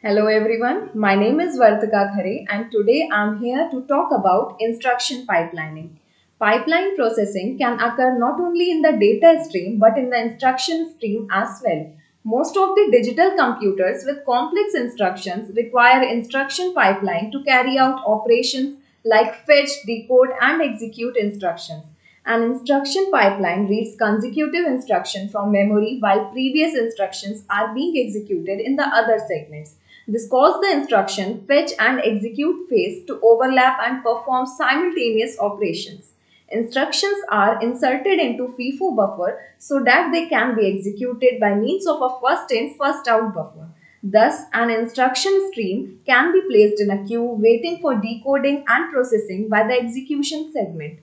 Hello everyone, my name is Vartika Khare and today I'm here to talk about instruction pipelining. Pipeline processing can occur not only in the data stream but in the instruction stream as well. Most of the digital computers with complex instructions require instruction pipeline to carry out operations like fetch, decode and execute instructions. An instruction pipeline reads consecutive instruction from memory while previous instructions are being executed in the other segments. This causes the instruction fetch and execute phase to overlap and perform simultaneous operations. Instructions are inserted into FIFO buffer so that they can be executed by means of a first in first out buffer. Thus, an instruction stream can be placed in a queue waiting for decoding and processing by the execution segment.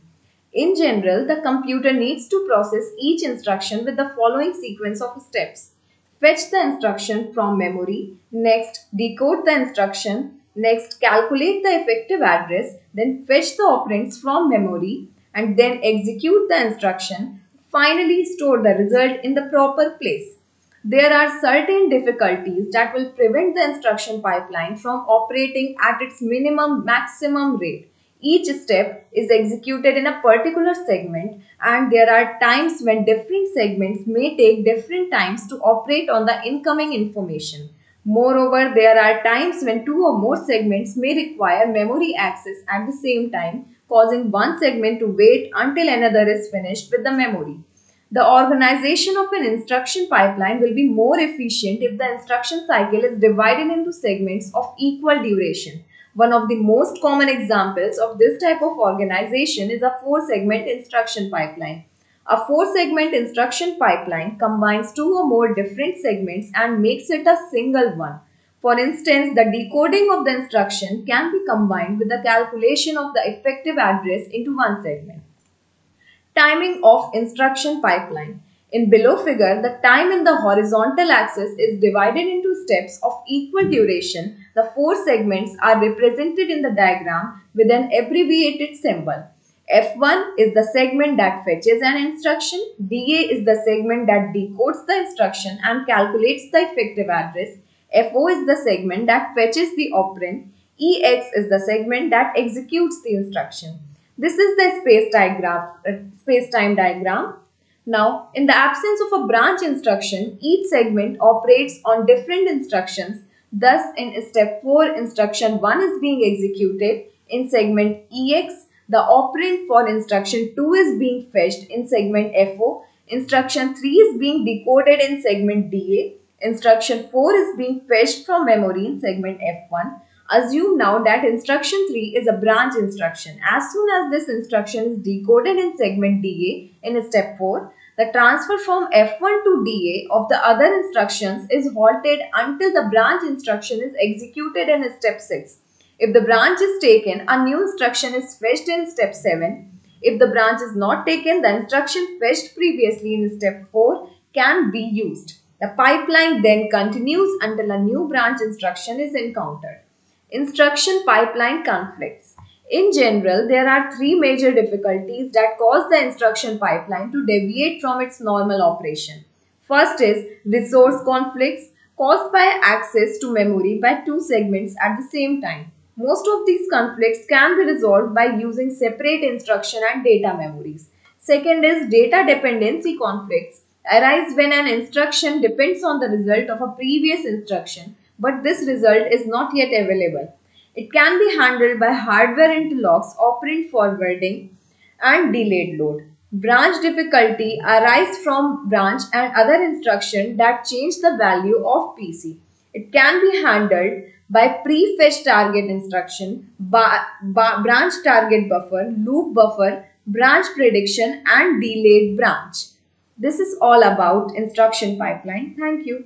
In general, the computer needs to process each instruction with the following sequence of steps. Fetch the instruction from memory, next decode the instruction, next calculate the effective address, then fetch the operands from memory and then execute the instruction, finally store the result in the proper place. There are certain difficulties that will prevent the instruction pipeline from operating at its minimum maximum rate. Each step is executed in a particular segment and there are times when different segments may take different times to operate on the incoming information. Moreover, there are times when two or more segments may require memory access at the same time, causing one segment to wait until another is finished with the memory. The organization of an instruction pipeline will be more efficient if the instruction cycle is divided into segments of equal duration. One of the most common examples of this type of organization is a four-segment instruction pipeline. A four-segment instruction pipeline combines two or more different segments and makes it a single one. For instance, the decoding of the instruction can be combined with the calculation of the effective address into one segment. Timing of instruction pipeline. In below figure, the time in the horizontal axis is divided into steps of equal duration. The four segments are represented in the diagram with an abbreviated symbol. F1 is the segment that fetches an instruction. DA is the segment that decodes the instruction and calculates the effective address. FO is the segment that fetches the operand. EX is the segment that executes the instruction. This is the space-time diagram. Now, in the absence of a branch instruction, each segment operates on different instructions. Thus, in step 4, instruction 1 is being executed in segment EX. The operand for instruction 2 is being fetched in segment FO. Instruction 3 is being decoded in segment DA. Instruction 4 is being fetched from memory in segment F1. Assume now that instruction 3 is a branch instruction. As soon as this instruction is decoded in segment DA in step 4, the transfer from F1 to DA of the other instructions is halted until the branch instruction is executed in step 6. If the branch is taken, a new instruction is fetched in step 7. If the branch is not taken, the instruction fetched previously in step 4 can be used. The pipeline then continues until a new branch instruction is encountered. Instruction pipeline conflicts. In general, there are three major difficulties that cause the instruction pipeline to deviate from its normal operation. First is resource conflicts caused by access to memory by two segments at the same time. Most of these conflicts can be resolved by using separate instruction and data memories. Second is data dependency conflicts arise when an instruction depends on the result of a previous instruction but this result is not yet available. It can be handled by hardware interlocks, operand forwarding, and delayed load. Branch difficulty arises from branch and other instructions that change the value of PC. It can be handled by pre-fetch target instruction, branch target buffer, loop buffer, branch prediction, and delayed branch. This is all about instruction pipeline. Thank you.